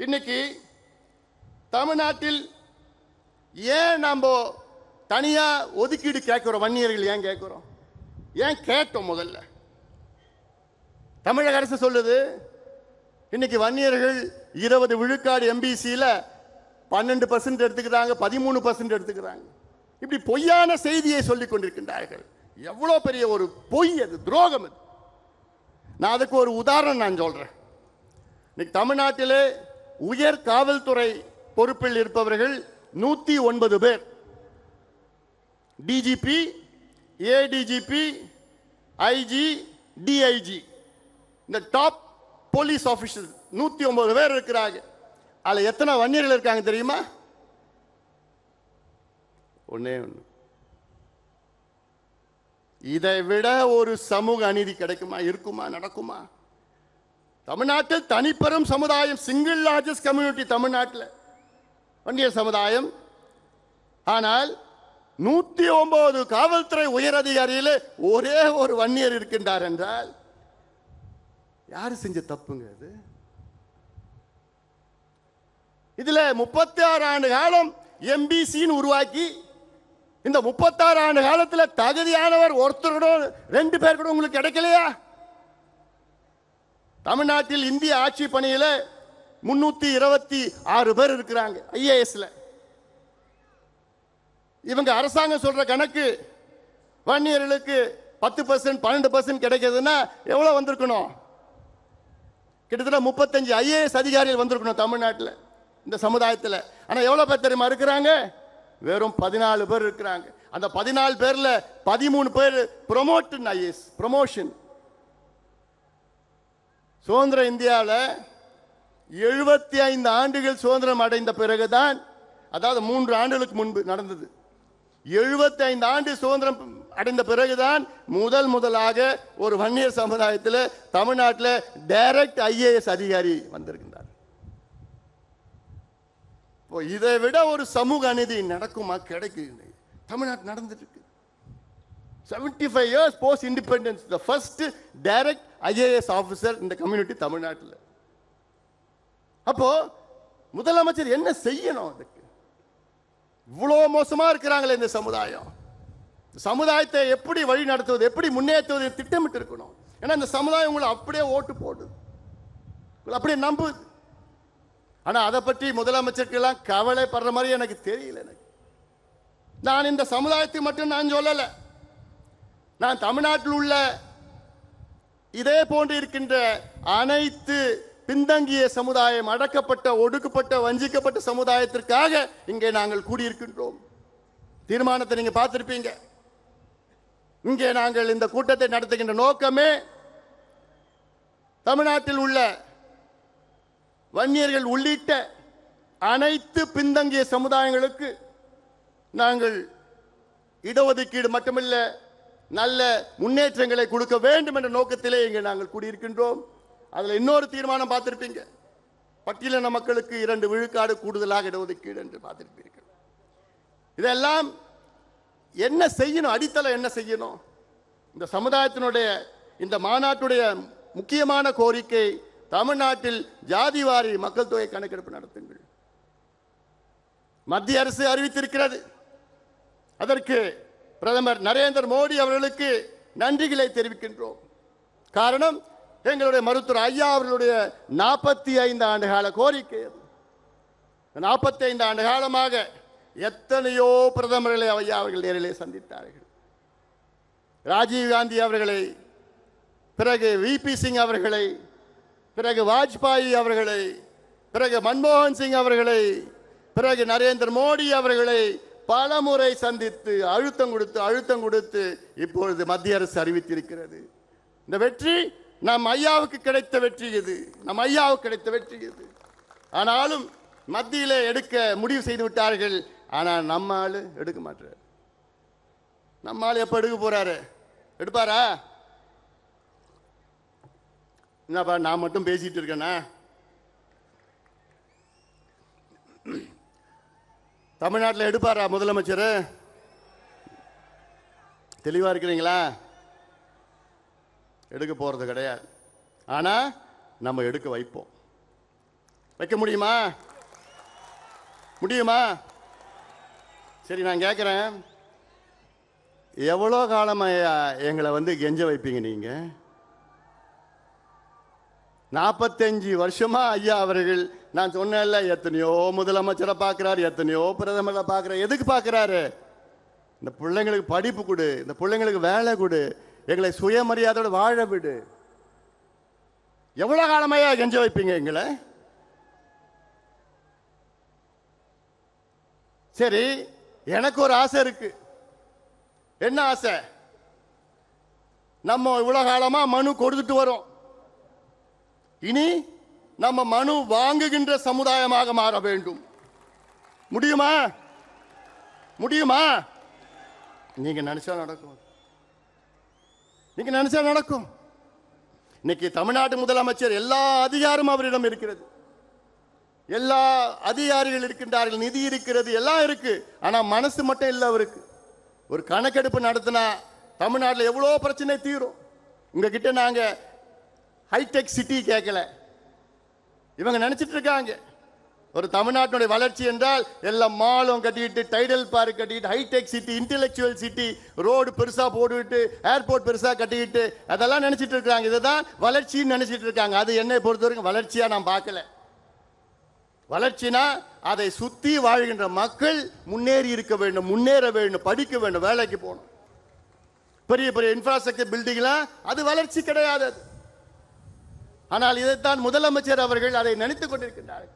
இன்னைக்கு தமிழ்நாட்டில் ஏன் நம்ம தனியா ஒதுக்கீடு கேட்கிறோம்? வன்னியர்கள் ஏன் கேட்கிறோம்? ஏன் கேட்டோம்? முதல்ல தமிழக அரசு சொல்லுது இன்னைக்கு வன்னியர்கள் 20 விழுக்காடு எம்பிசியில 12% எடுத்துக்கிறாங்க, 13% எடுத்துக்கிறாங்க. இப்படி பொய்யான செய்தியை சொல்லிக் கொண்டிருக்கின்றார்கள். எவ்வளவு பெரிய ஒரு பொய் அது, துரோகம் அது. நான் அதுக்கு ஒரு உதாரணம் நான் சொல்றேன். இன்னைக்கு தமிழ்நாட்டிலே உயர் காவல்துறை பொறுப்பில் இருப்பவர்கள் 109 பேர். டிஜிபி, ஏடிஜிபி, ஐஜி, டிஐஜி, இந்த டாப் போலீஸ் ஆபீசர் 109 பேர் இருக்கிறாங்க. அதுல எத்தனை வன்னியர்கள் இருக்காங்க தெரியுமா? ஒண்ணே ஒண்ணு. இதை விட ஒரு சமூக அநீதி கிடைக்குமா? இருக்குமா? நடக்குமா? தமிழ்நாட்டில் தனிப்பெரும் சமுதாயம், சிங்கிள் லார்ஜஸ்ட் கம்யூனிட்டி தமிழ்நாட்டில் வன்னியர் சமுதாயம். ஆனால் 109 காவல்துறை உயர் அதிகாரியில் ஒரே ஒரு வன்னியர் இருக்கின்றார் என்றால் யாரு செஞ்ச தப்புங்க அது? இதுல 36 ஆண்டு காலம் எம்பிசின்னு உருவாக்கி இந்த 36 ஆண்டு காலத்தில் தகுதியானவர் ஒருத்தர் கூட 2 பேர் கூட உங்களுக்கு கிடைக்கலையா? தமிழ்நாட்டில் இந்திய ஆட்சி பணியில 326 பேர் இருக்கிறாங்க ஐஏஎஸ்ல. இவங்க அரசாங்கம் சொல்ற கணக்கு வன்னியர்களுக்கு 10% 12% கிடைக்குதுன்னா எவ்வளவு வந்திருக்கணும்? கிட்டத்தட்ட 35 ஐஏஎஸ் அதிகாரிகள் வந்திருக்கணும் தமிழ்நாட்டில் இந்த சமுதாயத்தில். ஆனா எவ்வளவு பேர் தெரியுமா இருக்கிறாங்க? வெறும் 14 பேர் இருக்கிறாங்க. அந்த 14 பேர்ல 13 பேர் ப்ரொமோஷன் ஐஏஎஸ் ப்ரொமோஷன். சுதந்திர இந்தியாவில் 75 ஆண்டுகள் சுதந்திரம் அடைந்த பிறகுதான், அதாவது 3 ஆண்டுகளுக்கு முன்பு நடந்தது, 75 ஆண்டு சுதந்திரம் அடைந்த பிறகுதான் முதலாக ஒரு வன்னியர் சமுதாயத்தில் தமிழ்நாட்டில் டைரக்ட் ஐஏஎஸ் அதிகாரி வந்திருக்கின்றார். இதை விட ஒரு சமூக அநீதி நடக்குமா? கிடைக்குது. தமிழ்நாட்டில் நடந்துட்டு இருக்கு. 75 years post independence, the first direct IAS officer in the community தமிழ்நாட்டில். அப்போ முதலமைச்சர் என்ன செய்யணும்? அதுக்கு இவ்வளோ மோசமா இருக்கிறாங்களே இந்த சமுதாயம். சமுதாயத்தை எப்படி வழி நடத்துவது, எப்படி முன்னேற்றுவது திட்டமிட்டு இருக்கணும். ஏன்னா இந்த சமுதாயம் உங்களை அப்படியே ஓட்டு போடுது, அப்படியே நம்புது. ஆனா அதை பற்றி முதலமைச்சருக்கு எல்லாம் கவலைப்படுற மாதிரி எனக்கு தெரியல. எனக்கு நான் இந்த சமுதாயத்தை மட்டும் நான் சொல்லல, நான் தமிழ்நாட்டில் உள்ள இதே போன்று இருக்கின்ற அனைத்து பின்தங்கிய சமுதாயம், அடக்கப்பட்ட, ஒடுக்கப்பட்ட, வஞ்சிக்கப்பட்ட சமுதாயத்திற்காக இங்கே நாங்கள் கூடியிருக்கின்றோம். தீர்மானத்தை நீங்க பார்த்திருப்பீங்க. இங்கே நாங்கள் இந்த கூட்டத்தை நடத்துகின்ற நோக்கமே தமிழ்நாட்டில் உள்ள வன்னியர்கள் உள்ளிட்ட அனைத்து பின்தங்கிய சமுதாயங்களுக்கு நாங்கள் இடஒதுக்கீடு மட்டுமல்ல, நல்ல முன்னேற்றங்களை கொடுக்க வேண்டும் என்ற நோக்கத்திலே இங்கே நாங்கள் கூடியிருக்கின்றோம். அதில் இன்னொரு தீர்மானம் பார்த்திருப்பீங்க, பட்டியலின மக்களுக்கு 2 விழுக்காடு கூடுதலாக இடஒதுக்கீடு என்று பார்த்திருப்பீர்கள். இதெல்லாம் என்ன செய்யணும்? அடித்தளம் என்ன செய்யணும்? இந்த சமுதாயத்தினுடைய இந்த மாநாட்டுடைய முக்கியமான கோரிக்கை, தமிழ்நாட்டில் ஜாதிவாரி மக்கள் தொகை கணக்கெடுப்பு நடத்துங்கள். மத்திய அரசு அறிவித்திருக்கிறது. அதற்கு பிரதமர் நரேந்திர மோடி அவர்களுக்கு நன்றிகளை தெரிவிக்கின்றோம். காரணம், எங்களுடைய மருத்துவர் ஐயா அவர்களுடைய 45 ஆண்டு கால கோரிக்கை. 45 ஆண்டு காலமாக எத்தனையோ பிரதமர்களை ஐயா அவர்கள் நேரிலே சந்தித்தார்கள். ராஜீவ் காந்தி அவர்களை, பிறகு விபி சிங் அவர்களை, பிறகு வாஜ்பாய் அவர்களை, பிறகு மன்மோகன் சிங் அவர்களை, பிறகு நரேந்திர மோடி அவர்களை பல முறை சந்தித்து அழுத்தம் கொடுத்து இப்பொழுது மத்திய அரசு அறிவித்திருக்கிறது. இந்த வெற்றி நம் ஐயாவுக்கு கிடைத்த வெற்றி இது, நம் ஐயாவுக்கு கிடைத்த வெற்றி இது. ஆனாலும் மத்தியிலே எடுக்க முடிவு செய்து விட்டார்கள். ஆனால் நம்ம ஆளு எடுக்க மாட்டார். நம்ம ஆளு எப்ப எடுக்க போறாரு? எடுப்பாரா? என்னப்பா நான் மட்டும் பேசிட்டு இருக்கேனா? தமிழ்நாட்டில் எடுப்பாரா முதலமைச்சர்? தெளிவா இருக்கிறீங்களா? எடுக்க போறது கிடையாது. ஆனா நம்ம எடுக்க வைப்போம். வைக்க முடியுமா? முடியுமா? சரி, நான் கேட்குறேன், எவ்வளோ காலமாக எங்களை வந்து கெஞ்ச வைப்பீங்க நீங்க? 45 வருஷமா ஐயா அவர்கள், நான் சொன்னேன்ல, எத்தனையோ முதலமைச்சரை பார்க்கிறாரு, எத்தனையோ பிரதமரை பார்க்கிறார். எதுக்கு பார்க்கிறாரு? இந்த பிள்ளைங்களுக்கு படிப்பு கொடு, இந்த பிள்ளைங்களுக்கு வேலை கொடு, எங்களை சுயமரியாதையோட வாழ விடு. எவ்வளவு காலமையா கெஞ்ச வைப்பீங்க எங்களை? சரி, எனக்கு ஒரு ஆசை இருக்கு. என்ன ஆசை? நம்ம இவ்வளவு காலமா மனு கொடுத்துட்டு வரோம், இனி நம்ம மனு வாங்குகின்ற சமுதாயமாக மாற வேண்டும். முடியுமா? முடியுமா? நீங்க நினைச்சா நடக்கும். நீங்க நினைச்சா நடக்கும். இன்னைக்கு தமிழ்நாட்டு முதலமைச்சர் எல்லா அதிகாரமும் அவரிடம் இருக்கிறது, எல்லா அதிகாரிகள் இருக்கின்றார்கள், நிதி இருக்கிறது, எல்லாம் இருக்கு. ஆனா மனசு மட்டும் இல்லை அவருக்கு. ஒரு கணக்கெடுப்பு நடத்தினா தமிழ்நாட்டில் எவ்வளோ பிரச்சனை தீரும். உங்ககிட்ட நாங்க ஹைடெக் சிட்டி கேட்கல. இவங்க நினைச்சிட்டு இருக்காங்க ஒரு தமிழ்நாட்டினுடைய வளர்ச்சி என்றால் எல்லாம் மாலும் கட்டிட்டு, டைடல் பார்க் கட்டிட்டு, hi tech city, intellectual city, road பெருசா போட்டுவிட்டு, ஏர்போர்ட் பெருசா கட்டிக்கிட்டு, அதெல்லாம் நினைச்சிட்டு இருக்காங்க. இதுதான் வளர்ச்சின்னு நினைச்சிட்டு இருக்காங்க. அது என்னை பொறுத்தவரைக்கும் வளர்ச்சியா நான் பார்க்கல. வளர்ச்சினா அதை சுத்தி வாழ்கின்ற மக்கள் முன்னேறி இருக்க வேண்டும், முன்னேற வேண்டும், படிக்க வேண்டும், வேலைக்கு போகணும். பெரிய பெரிய இன்ஃப்ராஸ்ட்ரக்சர் பில்டிங்லாம் அது வளர்ச்சி கிடையாது. ஆனால் இதைத்தான் முதலமைச்சர் அவர்கள் அதை நினைத்துக் கொண்டிருக்கின்றார்கள்.